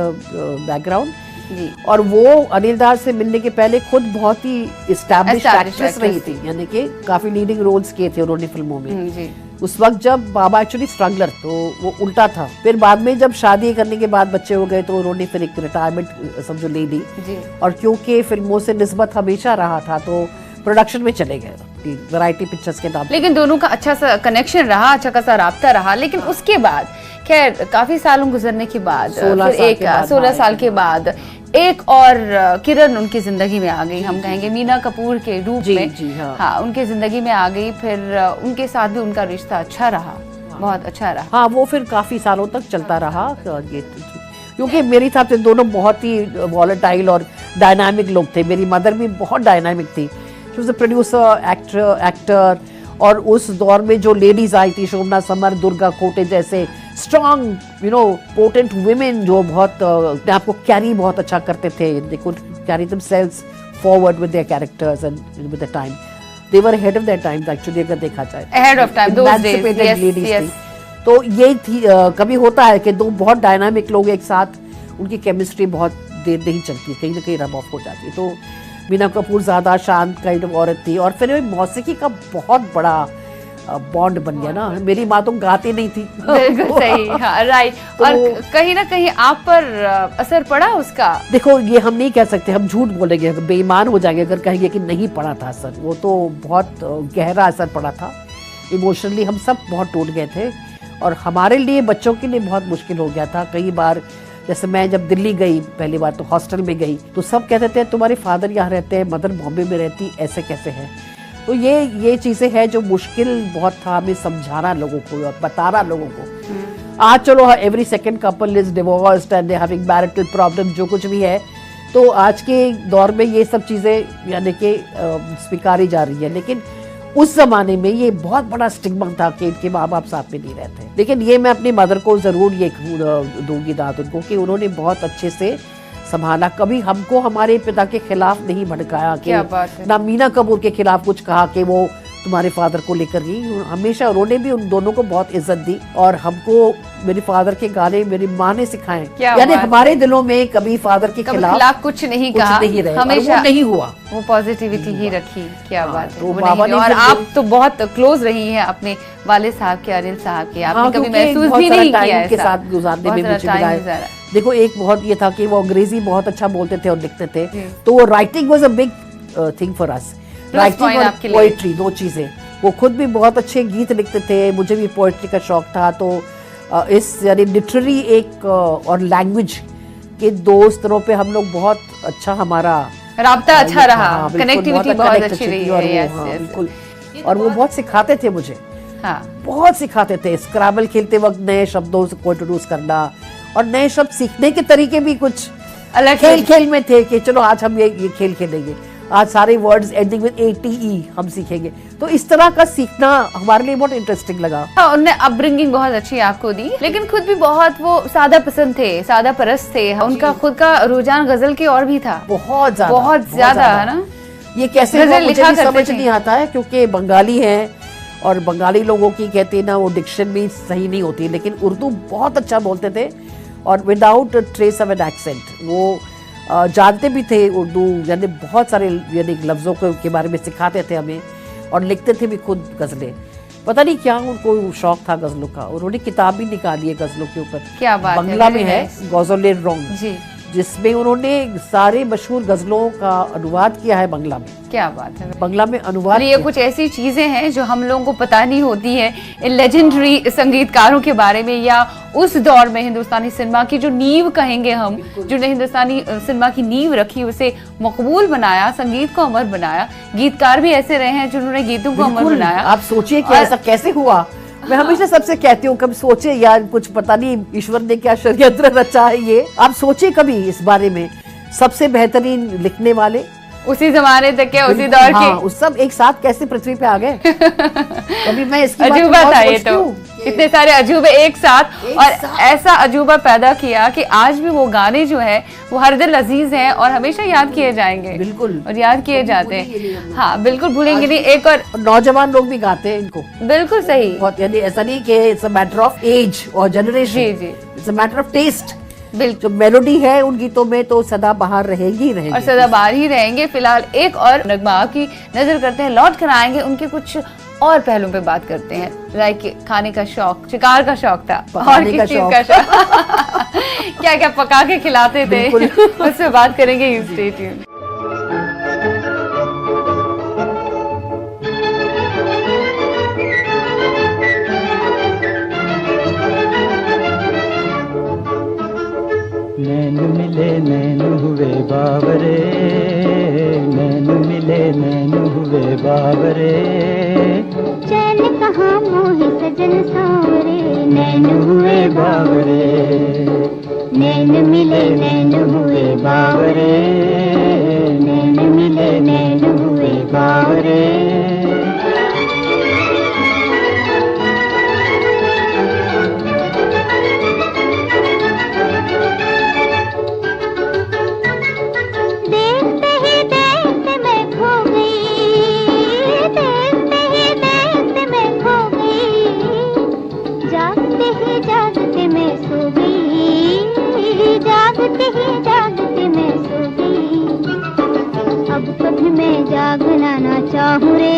बैकग्राउंड। और वो अनिल दास से मिलने के पहले खुद बहुत ही एस्टैब्लिश्ड एक्ट्रेस रही थी, यानी कि काफी लीडिंग रोल्स किए थे उन्होंने फिल्मों में। उस वक्त जब बाबा एक्चुअली स्ट्रगलर, तो वो उल्टा था। फिर बाद में जब शादी करने के बाद बच्चे हो गए तो उन्होंने फिर एक रिटायरमेंट समझो ले ली, और क्योंकि फिल्मों से निस्बत हमेशा रहा था तो प्रोडक्शन में चले गए, वैरायटी पिक्चर्स के नाम। लेकिन दोनों का अच्छा सा कनेक्शन रहा, अच्छा खासा राब्ता रहा। लेकिन उसके बाद खैर काफी सालों गुजरने के बाद 16 साल के बाद एक और किरण उनकी जिंदगी में आ गई, हम कहेंगे मीना कपूर के रूप में। हाँ, उनकी जिंदगी में आ गई। फिर उनके साथ भी उनका रिश्ता अच्छा रहा, बहुत अच्छा रहा। हाँ, वो फिर काफी सालों तक चलता रहा, क्योंकि मेरे हिसाब से दोनों बहुत ही वॉलेटाइल और डायनामिक लोग थे। मेरी मदर भी बहुत डायनामिक थी, she was a producer, actor. और उस दौर में जो लेडीज आई थी, शोभना समर, दुर्गा कोटे जैसे स्ट्रॉन्ग पोटेंट वुमेन, जो बहुत अपने आप को कैरी बहुत अच्छा करते थे। They could carry themselves forward with their characters and with the time. They were ahead of their time actually, अगर देखा जाए, ahead of time, those days. Yes, तो ये थी। कभी होता है कि दो बहुत डायनामिक लोग एक साथ, उनकी केमिस्ट्री बहुत देर नहीं चलती, कहीं ना कहीं रब ऑफ हो जाती। तो मीना कपूर ज्यादा शांत काइंड ऑफ औरत थी, और फिर मौसीकी का बहुत बड़ा बॉन्ड बन गया ना। मेरी माँ तो गाती नहीं थी। बिल्कुल सही, हाँ, राइट। तो और कहीं ना कहीं आप पर असर पड़ा उसका? देखो, ये हम नहीं कह सकते, हम झूठ बोलेंगे, बेईमान हो जाएंगे अगर कहेंगे कि नहीं पड़ा था असर। वो तो बहुत गहरा असर पड़ा था। इमोशनली हम सब बहुत टूट गए थे, और हमारे लिए, बच्चों के लिए बहुत मुश्किल हो गया था। कई बार जैसे मैं जब दिल्ली गई पहली बार, तो हॉस्टल में गई, तो सब कहते थे तुम्हारे फादर यहाँ रहते हैं, मदर बॉम्बे में रहती, ऐसे कैसे है। तो ये चीजें हैं जो मुश्किल बहुत था हमें समझाना लोगों को और बताना लोगों को। आज चलो every second couple is divorced and they having marital problem, जो कुछ भी है, तो आज के दौर में ये सब चीजें यानी कि स्वीकारी जा रही है। लेकिन उस जमाने में ये बहुत बड़ा स्टिग्मा था कि इनके माँ बाप साथ में नहीं रहते। लेकिन ये मैं अपनी मदर को जरूर ये दूंगी दाद उनको कि उन्होंने बहुत अच्छे से संभाला, कभी हमको हमारे पिता के खिलाफ नहीं भड़काया कि ना मीना कपूर के खिलाफ कुछ कहा कि वो तुम्हारे फादर को लेकर ही। हमेशा उन्होंने भी उन दोनों को बहुत इज्जत दी और हमको मेरे फादर के गाने मेरी माँ ने सिखाए, यानी हमारे दिलों में कभी फादर के खिलाफ कुछ नहीं कहा, नहीं रहे, हमेशा वो नहीं हुआ, वो पॉजिटिविटी ही रखी। क्या बात है, तो वो बाबा नहीं ने और फिर आप तो बहुत क्लोज रही हैं अपने वाले साहब के, अनिल साहब के, आपने कभी क्योंकि महसूस बहुत भी सारा नहीं टाइम किया उनके ऐसा? साथ गुजारने में बहुत मुझे सारा मिला टाइम है। गुजारा। देखो एक बहुत ये था कि वो अंग्रेजी बहुत अच्छा बोलते थे और लिखते थे, तो वो writing was a big thing for us. Writing और पोएट्री, दो चीजें। वो खुद भी बहुत अच्छे गीत लिखते थे, मुझे भी पोएट्री का शौक था, तो इस यानी लिटरेरी एक और लैंग्वेज के दो स्तरों पे हम लोग बहुत अच्छा हमारा राब्ता अच्छा रहा, कनेक्टिविटी कनेक्टिविटी बहुत अच्छी रही है। बिल्कुल, और वो बहुत सिखाते थे मुझे, हाँ बहुत सिखाते थे। स्क्रैबल खेलते वक्त नए शब्दों को इंट्रोड्यूस करना और नए शब्द सीखने के तरीके भी कुछ अलग खेल खेल में थे कि चलो आज हम ये खेल खेलेंगे, आज सारे वर्ड्स एंडिंग विद ATE हम सीखेंगे। तो इस तरह का सीखना हमारे लिए बहुत इंटरेस्टिंग लगा। हाँ, उन्होंने अपब्रिंगिंग बहुत अच्छी आपको दी, लेकिन खुद भी बहुत वो सादा पसंद थे, सादा परस्त थे। उनका खुद का रुझान गजल की और भी था, बहुत ज्यादा है ना। ये कैसे हुआ मुझे भी समझ नहीं आता है, क्योंकि बंगाली है और बंगाली लोगों की कहते हैं ना वो डिक्शन भी सही नहीं होती, लेकिन उर्दू बहुत अच्छा बोलते थे और without trace of an accent. वो जानते भी थे उर्दू, यानी बहुत सारे यानी लफ्ज़ों के बारे में सिखाते थे हमें और लिखते थे भी खुद गज़लें। पता नहीं क्या उनको शौक था गज़लों का, उन्होंने किताब भी निकाली है गज़लों के ऊपर। क्या बात है, बंगला में है गज़लें रॉन्ग जी, जिसमें उन्होंने सारे मशहूर गज़लों का अनुवाद किया है बंगला में। क्या बात है, बंगला में अनुवाद। ये कुछ ऐसी चीजें हैं जो हम लोगों को पता नहीं होती है इन लेजेंडरी संगीतकारों के बारे में, या उस दौर में हिंदुस्तानी सिनेमा की जो नींव कहेंगे हम, जिन्होंने हिंदुस्तानी सिनेमा की नींव रखी, उसे मकबूल बनाया, संगीत को अमर बनाया। गीतकार भी ऐसे रहे हैं जिन्होंने गीतों को अमर बनाया। आप सोचिए कि ऐसा कैसे हुआ। मैं हमेशा सबसे कहती हूँ कभी सोचे यार, कुछ पता नहीं ईश्वर ने क्या षड्यंत्र रचा है ये। आप सोचिए कभी इस बारे में, सबसे बेहतरीन लिखने वाले उसी जमाने तक के, उसी दौर के, उस सब एक साथ कैसे पृथ्वी पे आ गए। कभी मैं इसकी अजूबा था ये तो, इतने सारे अजूबे एक साथ और ऐसा अजूबा पैदा किया कि आज भी वो गाने जो है वो हर दिल अजीज हैं और हमेशा याद किए जाएंगे। बिल्कुल, और याद किए जाते हैं। हाँ बिल्कुल भूलेंगे नहीं। एक और नौजवान लोग भी गाते हैं इनको, बिल्कुल सही, बहुत, यानी ऐसा नहीं कि it's a matter of age और जनरेशन, जी, it's a matter of taste. बिल्कुल, जो मेलोडी है उन गीतों में तो सदा बाहर रहेंगी और सदा बाहर ही रहेंगे। फिलहाल एक और नगमा की नजर करते हैं, लौट कर आएंगे उनके कुछ और पहलुओं पे बात करते हैं। लाइक खाने का शौक, शिकार का शौक था, और किस चीज का शौक क्या क्या पका के खिलाते थे, उससे बात करेंगे। You stay tuned. नैन मिले नैन हुए बावरे, नैन मिले नैन हुए बावरे, चैन कहाँ मोहि सजन सावरे, नैन हुए बावरे, नैन मिले नैन हुए बावरे, नैन मिले नैन हुए बावरे। जागना ना चाहूँ रे,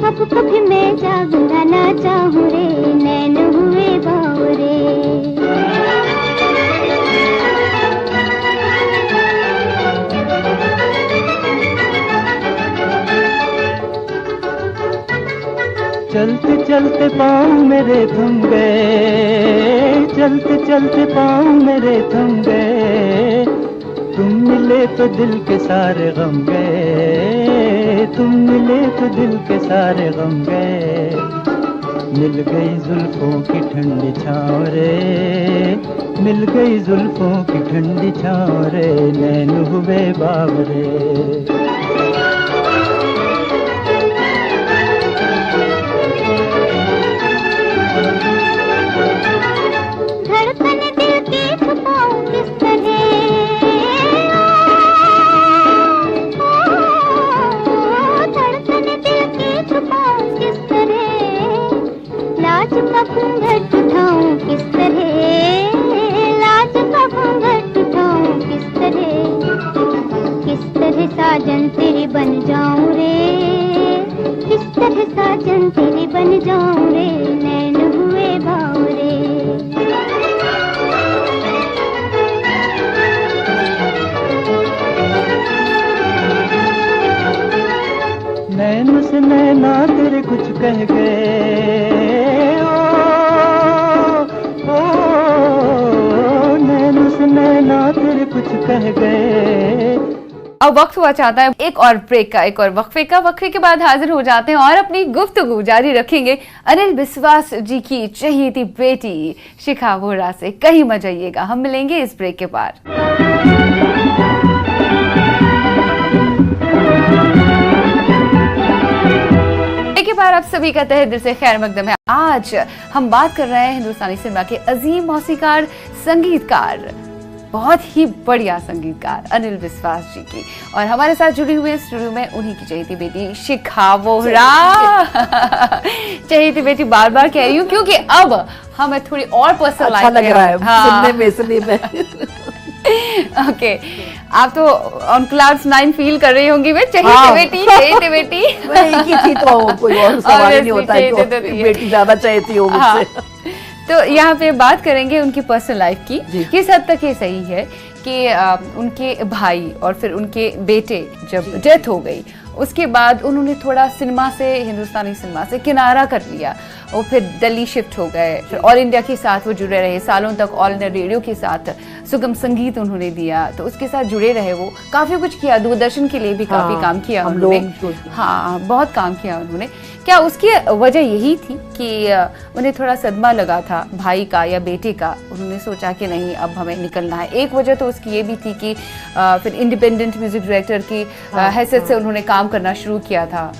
अब कभी मैं जागना ना चाहूँ रे, नैन हुए बावरे। चलते चलते पाँव मेरे थम गए, चलते चलते पाँव मेरे थम गए, तुम मिले तो दिल के सारे गम गए, तुम मिले तो दिल के सारे गम गए। मिल गई जुल्फों की ठंडी छाँव रे, मिल गई जुल्फों की ठंडी छाँव रे, नैन हुए बावरे। साजन तेरे बन जाऊं रे, किस तरह साजन तेरे बन जाऊं रे, नैन हुए बावरे। नैन से नैना तेरे कुछ कह गए, ओ नैन से नैना तेरे कुछ कह गए। अब वक्त हुआ चाहता है एक और ब्रेक का, एक और वक्फे का। वक्फे के बाद हाजिर हो जाते हैं और अपनी गुफ्तगू जारी रखेंगे अनिल बिस्वास जी की चहेती बेटी शिखा वोहरा से। कहीं मत जाइएगा, हम मिलेंगे इस ब्रेक के बाद। के बाद आप सभी का तहे दिल से खैर मकदम है। आज हम बात कर रहे हैं हिंदुस्तानी सिनेमा के अजीम मौसीकार, संगीतकार, बहुत ही बढ़िया संगीतकार अनिल बिस्वास जी की। और हमारे साथ जुड़ी हुई स्टूडियो में उन्हीं की चहेती बेटी शिखा वोहरा। चहेती बेटी बार बार कह रही हूँ क्योंकि अब हमें थोड़ी और पर्सनल अच्छा लग रहा है सुनने में। ओके, आप तो ऑन क्लाउड्स 9 फील कर रही होंगी। मैं चहेती बेटी, चहेती बेटी। एक ही थी तो कोई और सवाल नहीं होता है तो बेटी ज्यादा चाहती हो मुझसे। तो यहाँ पे बात करेंगे उनकी पर्सनल लाइफ की। किस हद तक ये सही है कि उनके भाई और फिर उनके बेटे जब डेथ हो गई उसके बाद उन्होंने थोड़ा सिनेमा से, हिंदुस्तानी सिनेमा से किनारा कर लिया और फिर दिल्ली शिफ्ट हो गए। फिर ऑल इंडिया के साथ वो जुड़े रहे सालों तक, ऑल इंडिया रेडियो के साथ सुगम संगीत उन्होंने दिया, तो उसके साथ जुड़े रहे। वो काफी कुछ किया, दूरदर्शन के लिए भी काफी काम किया उन्होंने। हाँ, बहुत काम किया उन्होंने। क्या उसकी वजह यही थी कि उन्हें थोड़ा सदमा लगा था भाई का या बेटे का, उन्होंने सोचा कि नहीं अब हमें निकलना है? एक वजह तो उसकी ये भी थी कि फिर इंडिपेंडेंट म्यूजिक डायरेक्टर की हैसियत से उन्होंने काम करना शुरू किया था।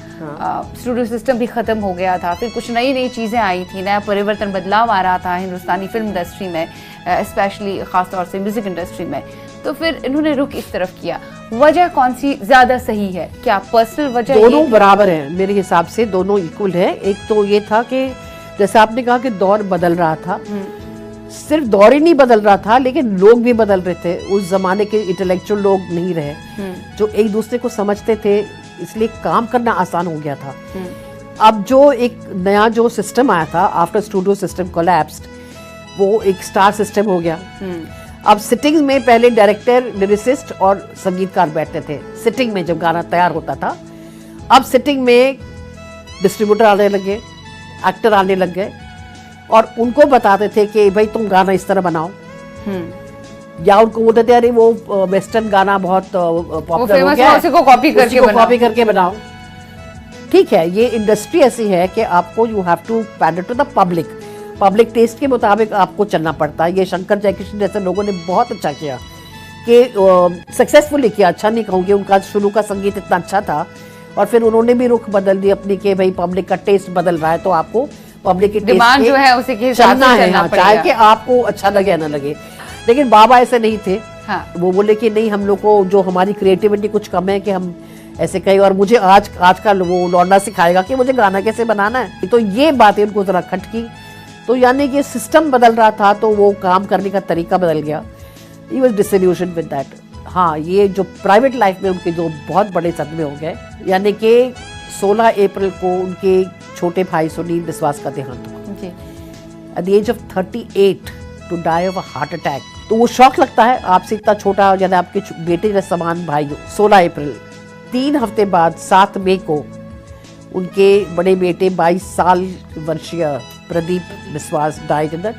स्टूडियो सिस्टम भी खत्म हो गया था, फिर कुछ नई नई चीजें आई थी, नया परिवर्तन, बदलाव आ रहा था हिंदुस्तानी फिल्म इंडस्ट्री में, स्पेशली खासतौर से म्यूजिक इंडस्ट्री में। तो फिर इन्होंने रुख इस तरफ किया। वजह कौन सी ज्यादा सही है? क्या पर्सनल वजह? दोनों बराबर है मेरे हिसाब से, दोनों इक्वल है। एक तो ये था कि जैसे आपने कहा कि दौर बदल रहा था, सिर्फ दौर ही नहीं बदल रहा था लेकिन लोग भी बदल रहे थे। उस जमाने के इंटेलेक्चुअल लोग नहीं रहे जो एक दूसरे को समझते थे, इसलिए काम करना आसान हो गया था। अब जो एक नया जो सिस्टम आया था आफ्टर स्टूडियो सिस्टम कोलैप्स्ड, वो एक स्टार सिस्टम हो गया। अब सिटिंग में पहले डायरेक्टर, लिरिसिस्ट और संगीतकार बैठते थे सिटिंग में जब गाना तैयार होता था। अब सिटिंग में डिस्ट्रीब्यूटर आने लगे, एक्टर आने लग गए और उनको बताते थे कि भाई तुम गाना इस तरह बनाओ, या उनको बोलते थे अरे वो वेस्टर्न गाना बहुत पॉपुलर हो गया है, उसी को कॉपी करके बनाओ। ठीक है, ये इंडस्ट्री ऐसी है कि आपको you have to pander to the public taste के मुताबिक आपको चलना पड़ता है। ये शंकर जयकिशन जैसे लोगों ने बहुत अच्छा किया कि सक्सेसफुली किया, अच्छा नहीं कहूँगी, उनका शुरू का संगीत इतना अच्छा था और फिर उन्होंने भी रुख बदल दी अपनी कि भाई पब्लिक का टेस्ट बदल रहा है तो आपको पब्लिक की डिमांड जो है उसी के हिसाब से चलना पड़ेगा, चाहे कि आपको अच्छा लगे या ना लगे। लेकिन बाबा ऐसे नहीं थे। वो बोले कि नहीं, हम लोग को जो हमारी क्रिएटिविटी कुछ कम है कि हम ऐसे कहीं, और मुझे आज का वो लौंडा सिखाएगा कि मुझे गाना कैसे बनाना है। तो ये बातें उनको जरा खटकी, तो यानी कि सिस्टम बदल रहा था तो वो काम करने का तरीका बदल गया। He was disillusioned with that. हाँ, ये जो प्राइवेट लाइफ में उनके जो बहुत बड़े सदमे हो गए, यानी कि 16 अप्रैल को उनके छोटे भाई सुनील बिस्वास का देहांत हुआ at the age of 38 to die of a heart attack. तो वो शौक लगता है, आपसे इतना छोटा यानी आपके बेटे के समान भाई हो। 16 अप्रैल, 3 हफ्ते बाद 7 मई को उनके बड़े बेटे 22 साल वर्षीय Pradeep Biswas died in the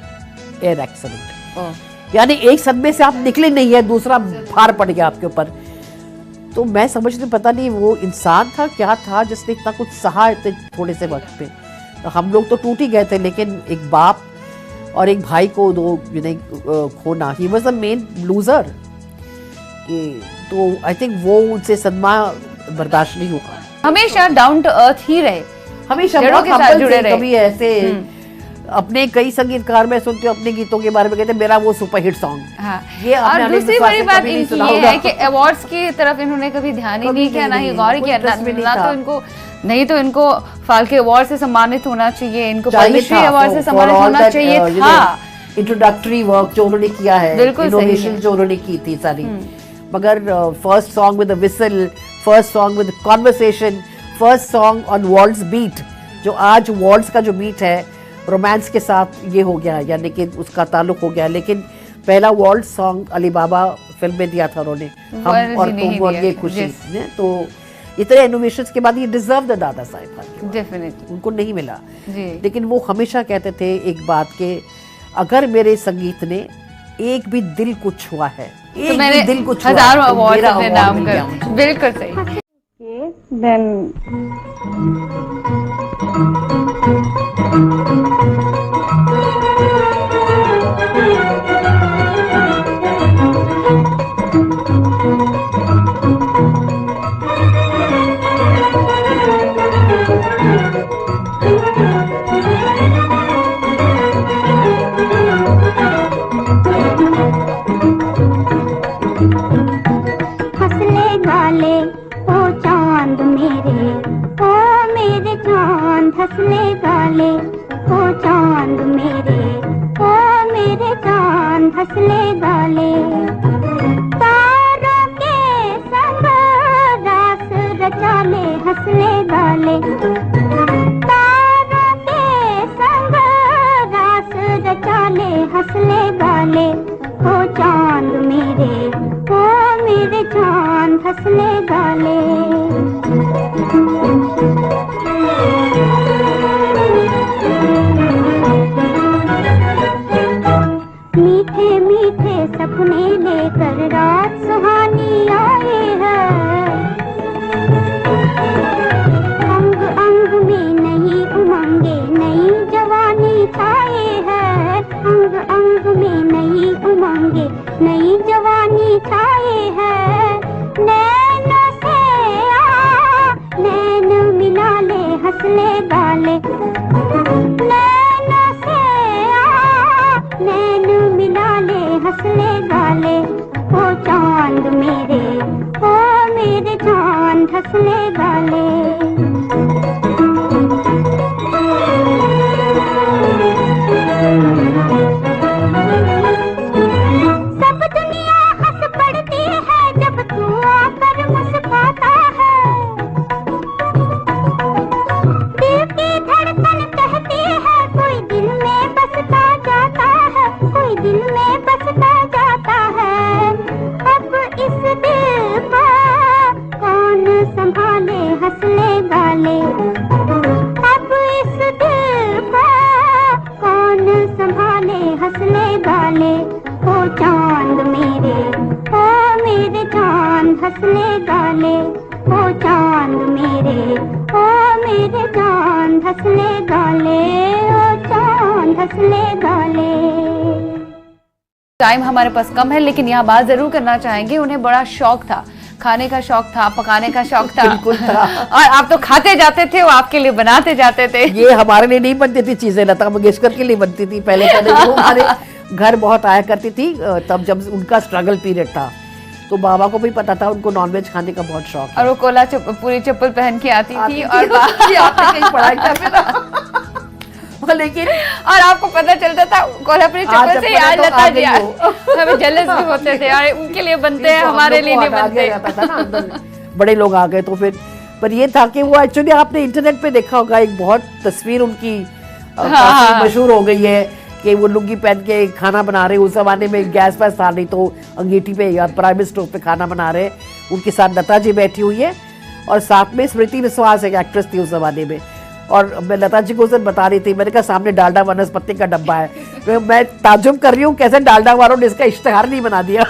air accident. यानी एक सदमे से आप निकले नहीं है, दूसरा भार पड़ गया आपके ऊपर। तो मैं समझती, पता नहीं वो इंसान था क्या था जिसने इतना कुछ सहा इतने थोड़े से वक्त पे। तो हम लोग तो टूट ही गए थे, लेकिन एक बाप और एक भाई को खोना, he was the main loser. तो आई थिंक वो उनसे सदमा बर्दाश्त नहीं हुआ। हमेशा डाउन टू अर्थ ही रहे, हमेशा जुड़े रहे। कभी ऐसे अपने कई संगीतकार में सुनते हो अपने गीतों के बारे में कहते हैं मेरा वो सुपरहिट सॉन्ग। हाँ। ये और दूसरी बड़ी बात इनकी ये है कि अवार्ड्स की तरफ इन्होंने कभी ध्यान ही नहीं किया, ना ही गौर किया, नहीं तो इनको फाल्के अवार्ड से सम्मानित होना चाहिए, इनको पद्मश्री अवार्ड से सम्मानित होना चाहिए था। इंट्रोडक्टरी वर्क जो उन्होंने किया है, इनोवेशन जो उन्होंने की थी सारी, मगर first song with the whistle, first song with conversation, first song on waltz beat, जो आज वॉल्ट्स का जो बीट है रोमांस के साथ ये हो गया, यानी कि उसका ताल्लुक हो गया। लेकिन पहला वॉल्ट्स सॉन्ग अली बाबा फिल्म में दिया था उन्होंने, हम और तुम और ये खुशी ने। तो इतने इनोवेशंस के बाद ये deserve the Dada Saheb Phalke, definitely उनको नहीं मिला। जी। लेकिन वो हमेशा कहते थे एक बात के, अगर मेरे संगीत ने एक भी दिल को छुआ है, एक तो मैंने भी दिल को छुआ हजारों तो अवार्ड मेरा अपने award नाम मिल गया कर, मुझे। बिल्कुल सही। then हंसले गाले ओ चांद मेरे, ओ मेरे चांद हंसले गाले ओ चांद मेरे, ओ मेरे चांद हंसले गाले। तारों के संग रास रचा ले हंसले गाले, तारों के संग रास रचा ले हंसले गाले। ओ चांद मेरे, ओ मेरे चांद हंसले गाले। मीठे मीठे सपने लेकर रात सुहानी आए हैं, अंग अंग में नई उमंगे नई जवानी छाए हैं, अंग अंग में नई उमंगे नई जवानी छाए हैं। नैनों से नैन मिला ले हंसले गाले, नैनों से नैन मिला ले हंसले गाले। ओ चांद मेरे, ओ मेरे चांद हंसले गाले। सब दुनिया हंस पड़ती है जब तू आकर मुस्कुराता है, दिल की धड़कन कहती है कोई दिल में बसता जाता है, कोई दिल में बसता जाता है। अब इस दिल को कौन संभाले हंसले गाले, अब इस दिल को कौन संभाले हंसले गाले। ओ चांद मेरे, ओ मेरे चांद हंसले गाले, ओ चांद मेरे, ओ मेरे चांद हंसले गाले, ओ चांद हंसले गाले। टाइम हमारे पास कम है, लेकिन यहाँ बात जरूर करना चाहेंगे, उन्हें बड़ा शौक था, खाने का शौक था, पकाने का शौक था। बिल्कुल था। और आप तो खाते जाते थे, वो आपके लिए बनाते जाते थे। ये हमारे लिए नहीं बनती थी चीजें, लता मंगेशकर के लिए बनती थी पहले। वो हमारे घर बहुत आया करती थी, तब जब उनका स्ट्रगल पीरियड था, तो बाबा को भी पता था उनको नॉनवेज खाने का बहुत शौक है। और वो कोला पूरी चप्पल पहन के आती थी और कहीं पढ़ाई कर लेकिन और आपको पता चलता था कोल्हापुरी चप्पल से आज लता जी हमें जेलस भी होते थे, और उनके लिए बनते हैं, हमारे लिए नहीं बनते। बड़े लोग आ गए तो फिर, पर ये था कि वो एक्चुअली आपने इंटरनेट पे देखा होगा, एक बहुत तस्वीर उनकी काफी मशहूर हो गई है कि वो लुंगी पहन के खाना बना रहे। उस जमाने में गैस वैस था नहीं, तो अंगीठी पे या प्राइवेट स्टोव पे खाना बना रहे। उनके साथ लता जी बैठी हुई है और साथ में स्मृति विश्वास एक एक्ट्रेस थी उस जमाने में। और मैं लता जी को उस दिन बता रही थी, मैंने कहा सामने डालडा वनस्पति का डब्बा है, मैं ताजुब कर रही हूँ कैसे डालडा वालों ने इसका इश्तेहार नहीं बना दिया।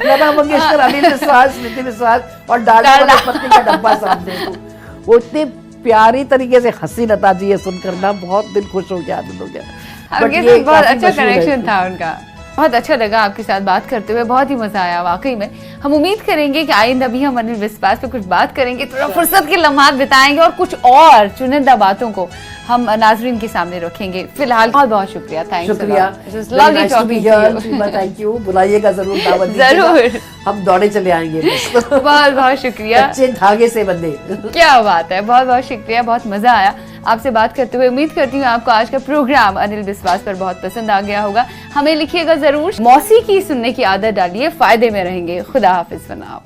लता मंगेशकर, अनिल विश्वास, स्मृति विश्वास और डालडा वनस्पति का डब्बा सामने। वो इतने प्यारी तरीके से हंसी लता जी ये सुनकर ना, बहुत दिल खुश हो गया, आनंद हो गया। उनके साथ बहुत अच्छा कनेक्शन था उनका। बहुत अच्छा लगा आपके साथ बात करते हुए, बहुत ही मजा आया वाकई में। हम उम्मीद करेंगे कि आइंदा भी हम अनिल विश्वास पे कुछ बात करेंगे, थोड़ा फुर्सत के लम्हात बिताएंगे और कुछ और चुनिंदा बातों को हम नाजरीन के सामने रखेंगे। फिलहाल बहुत बहुत शुक्रिया, थैंक यू। बुलाइएगा जरूर, दावत जरूर, हम दौड़े चले आएंगे। बहुत बहुत शुक्रिया, अच्छे धागे से बंधे। क्या बात है, बहुत बहुत शुक्रिया, बहुत मजा आया आपसे बात करते हुए। उम्मीद करती हूँ आपको आज का प्रोग्राम अनिल विश्वास पर बहुत पसंद आ गया होगा। हमें लिखिएगा जरूर। मौसीकी सुनने की आदत डालिए, फायदे में रहेंगे। खुदा हाफिज बनाओ।